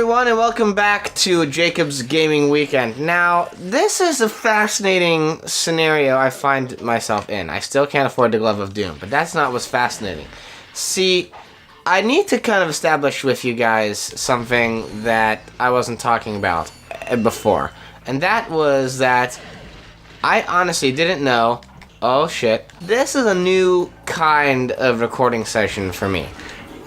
everyone, and welcome back to Jacob's Gaming Weekend. Now, this is a fascinating scenario I find myself in. I still can't afford the Glove of Doom, but that's not what's fascinating. See, I need to kind of establish with you guys something that I wasn't talking about before. And that was that I honestly didn't know, oh shit, this is a new kind of recording session for me.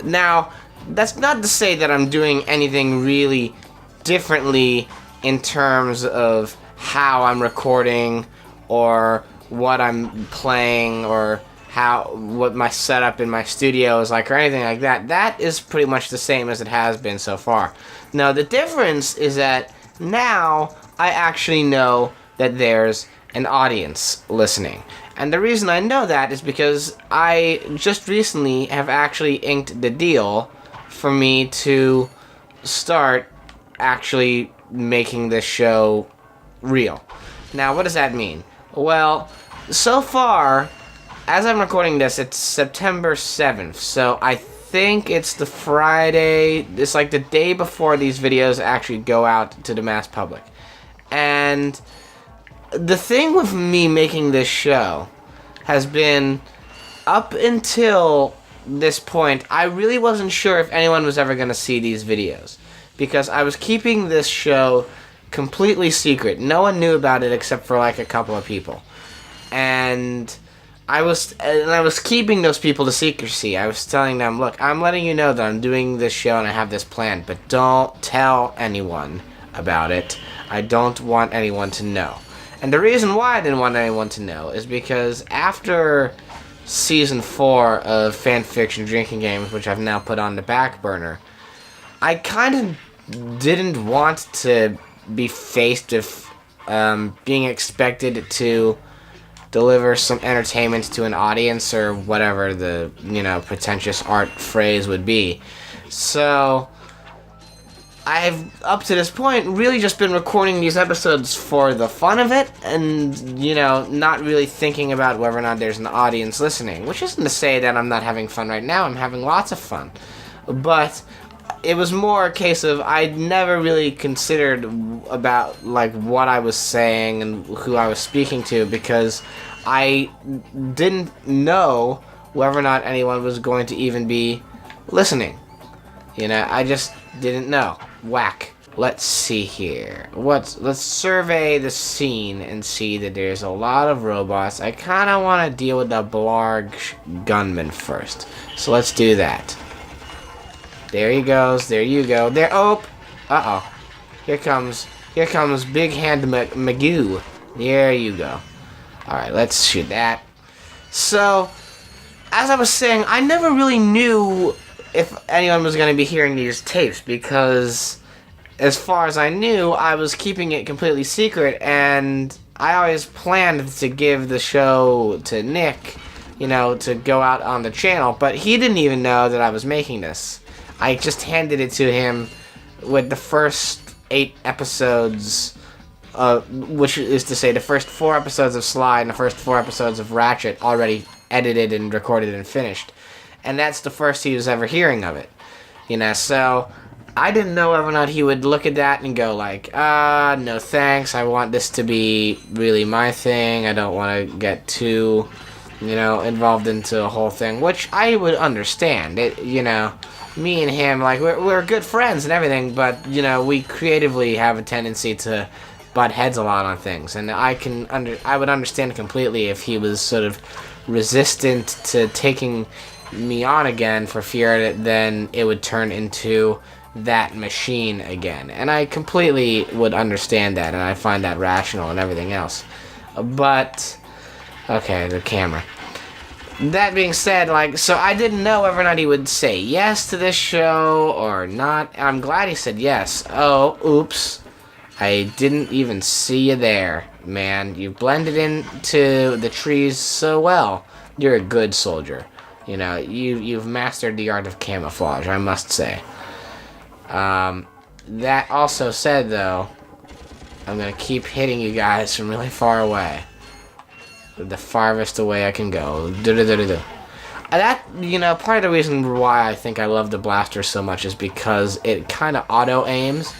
Now, that's not to say that I'm doing anything really differently in terms of how I'm recording or what I'm playing or what my setup in my studio is like or anything like that. That is pretty much the same as it has been so far. Now, the difference is that now I actually know that there's an audience listening. And the reason I know that is because I just recently have actually inked the deal for me to start actually making this show real. Now, what does that mean? Well, so far, as I'm recording this, it's September 7th, so I think it's the Friday, it's like the day before these videos actually go out to the mass public. And the thing with me making this show has been, up until this point, I really wasn't sure if anyone was ever going to see these videos, because I was keeping this show completely secret. No one knew about it except for like a couple of people, and I was keeping those people to secrecy. I was telling them, look, I'm letting you know that I'm doing this show and I have this plan, but don't tell anyone about it. I don't want anyone to know. And the reason why I didn't want anyone to know is because after Season 4 of Fanfiction Drinking Games, which I've now put on the back burner, I kind of didn't want to be faced with being expected to deliver some entertainment to an audience or whatever the, pretentious art phrase would be. So I've, up to this point, really just been recording these episodes for the fun of it and, not really thinking about whether or not there's an audience listening, which isn't to say that I'm not having fun right now. I'm having lots of fun. But it was more a case of I'd never really considered about, like, what I was saying and who I was speaking to because I didn't know whether or not anyone was going to even be listening. I just didn't know. Whack. Let's see here. Let's survey the scene and see that there's a lot of robots. I kind of want to deal with the Blarg gunman first. So let's do that. There he goes. There you go. There. Oh. Uh-oh. Here comes Big Hand Magoo. There you go. Alright, let's shoot that. So, as I was saying, I never really knew if anyone was going to be hearing these tapes because, as far as I knew, I was keeping it completely secret, and I always planned to give the show to Nick, to go out on the channel, but he didn't even know that I was making this. I just handed it to him with the first 8 episodes, which is to say the first 4 episodes of Sly and the first 4 episodes of Ratchet already edited and recorded and finished. And that's the first he was ever hearing of it. So I didn't know whether or not he would look at that and go like, no thanks, I want this to be really my thing, I don't want to get too, involved into the whole thing, which I would understand. Me and him, like, we're good friends and everything, but, we creatively have a tendency to butt heads a lot on things, and I would understand completely if he was sort of resistant to taking me on again for fear that then it would turn into that machine again. And I completely would understand that, and I find that rational and everything else. But, okay, the camera. That being said, so I didn't know whether or not he would say yes to this show or not. I'm glad he said yes. Oh, oops. I didn't even see you there, man. You blended into the trees so well. You're a good soldier. You've mastered the art of camouflage, I must say. That also said, though, I'm gonna keep hitting you guys from really far away. The farthest away I can go. That, you know, part of the reason why I think I love the blaster so much is because it kind of auto-aims.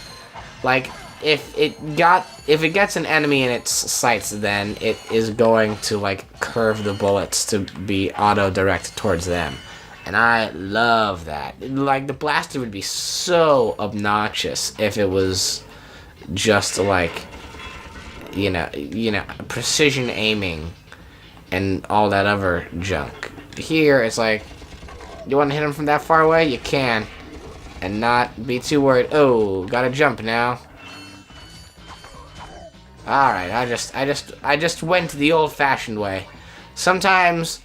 Like, if it gets an enemy in its sights, then it is going to, like, curve the bullets to be auto-directed towards them. And I love that. Like, the blaster would be so obnoxious if it was just, like, you know, precision aiming and all that other junk. Here, it's like, you want to hit him from that far away? You can. And not be too worried. Oh, gotta jump now. Alright, I just went the old-fashioned way. Sometimes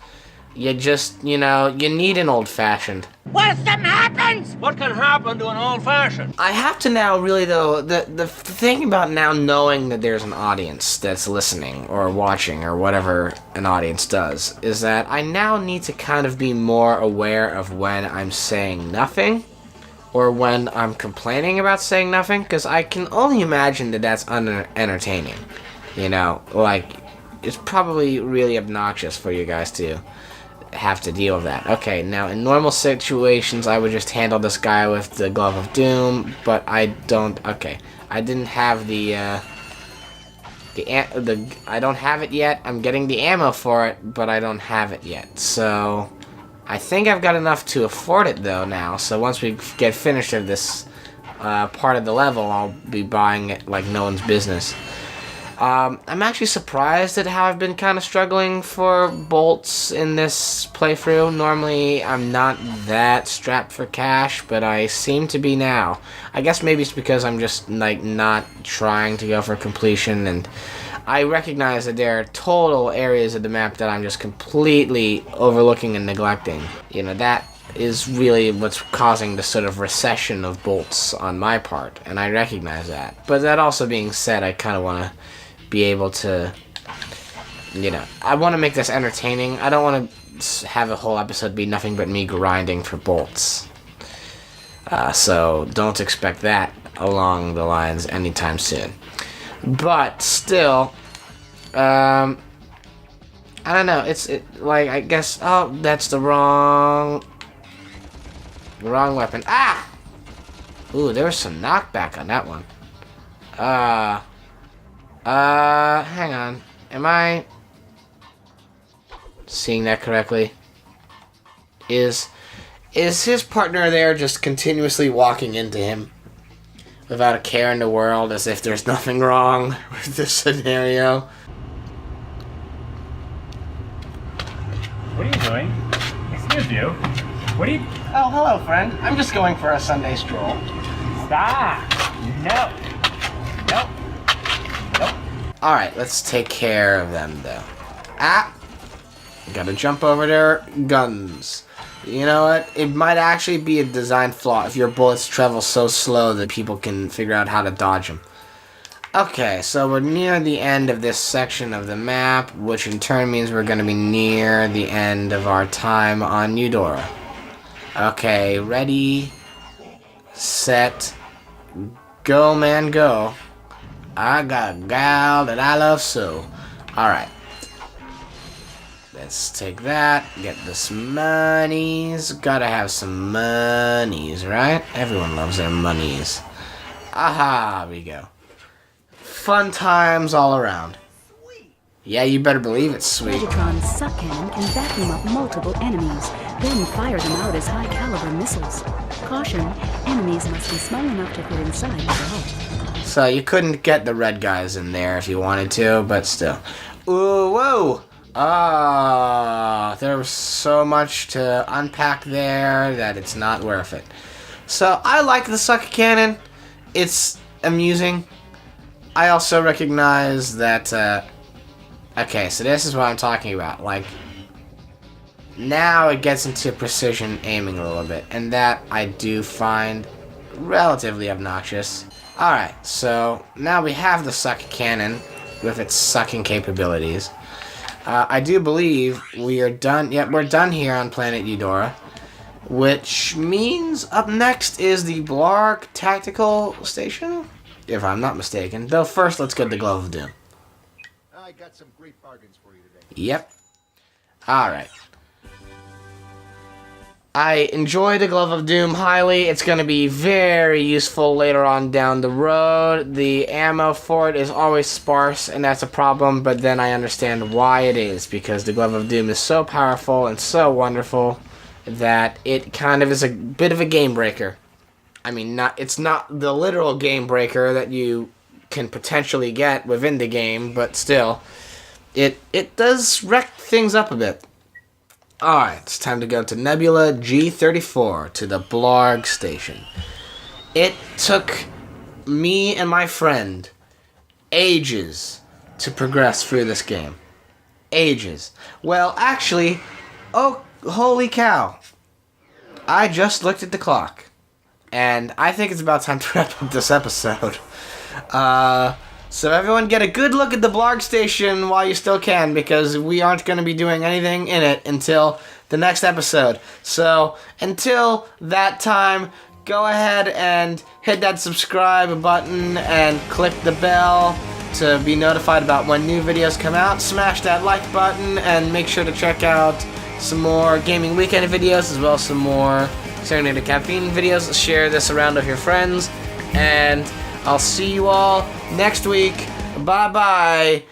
you just, you know, you need an old-fashioned. What if something happens? What can happen to an old-fashioned? I have to now really, though, the thing about now knowing that there's an audience that's listening or watching or whatever an audience does is that I now need to kind of be more aware of when I'm saying nothing or when I'm complaining about saying nothing, because I can only imagine that that's entertaining. You know, like, it's probably really obnoxious for you guys to have to deal with that. Okay, now in normal situations I would just handle this guy with the Glove of Doom, but I don't. Okay, I didn't have I don't have it yet. I'm getting the ammo for it, but I don't have it yet. So I think I've got enough to afford it though now. So once we get finished with this part of the level, I'll be buying it like no one's business. I'm actually surprised at how I've been kind of struggling for bolts in this playthrough. Normally, I'm not that strapped for cash, but I seem to be now. I guess maybe it's because I'm just, like, not trying to go for completion, and I recognize that there are total areas of the map that I'm just completely overlooking and neglecting. You know, that is really what's causing the sort of recession of bolts on my part, and I recognize that. But that also being said, I kind of want to be able to, you know, I want to make this entertaining. I don't want to have a whole episode be nothing but me grinding for bolts. So don't expect that along the lines anytime soon. But still, I don't know. Like, I guess. Oh, that's the wrong weapon. Ah! Ooh, there was some knockback on that one. Hang on. Am I seeing that correctly? Is his partner there just continuously walking into him without a care in the world, as if there's nothing wrong with this scenario? What are you doing? Excuse you. What are you... Oh, hello, friend. I'm just going for a Sunday stroll. Stop! No! Nope. Nope. Alright, let's take care of them, though. Ah! Gotta jump over their guns. You know what? It might actually be a design flaw if your bullets travel so slow that people can figure out how to dodge them. Okay, so we're near the end of this section of the map, which in turn means we're going to be near the end of our time on Youre. Okay, ready, set, go, man, go. I got a gal that I love so. Alright. Let's take that, get this monies. Gotta have some monies, right? Everyone loves their monies. Aha, we go. Fun times all around. Yeah, you better believe it's sweet. Megatron's suck cannon can vacuum up multiple enemies, then fire them out as high-caliber missiles. Caution, enemies must be small enough to fit inside the hull. So you couldn't get the red guys in there if you wanted to, but still. Ooh, whoa! Ah, there was so much to unpack there that it's not worth it. So I like the sucker cannon. It's amusing. I also recognize that, okay, so this is what I'm talking about. Like, now it gets into precision aiming a little bit, and that I do find relatively obnoxious. Alright, so now we have the sucker cannon with its sucking capabilities. I do believe we are done. Yep, we're done here on planet Youre, which means up next is the Blarg Tactical Station, if I'm not mistaken. Though first, let's get the Glove of Doom. I got some great bargains for you today. Yep. Alright. I enjoy the Glove of Doom highly. It's going to be very useful later on down the road. The ammo for it is always sparse, and that's a problem, but then I understand why it is, because the Glove of Doom is so powerful and so wonderful that it kind of is a bit of a game breaker. I mean, it's not the literal game breaker that you can potentially get within the game, but still, it does wreck things up a bit. Alright, it's time to go to Nebula G34, to the Blarg Station. It took me and my friend ages to progress through this game. Ages. Well, actually, oh, holy cow. I just looked at the clock, and I think it's about time to wrap up this episode. So everyone get a good look at the Blarg Station while you still can, because we aren't going to be doing anything in it until the next episode. So until that time, go ahead and hit that subscribe button and click the bell to be notified about when new videos come out. Smash that like button and make sure to check out some more Gaming Weekend videos, as well as some more Serenade Caffeine videos. Share this around with your friends, and I'll see you all next week. Bye-bye.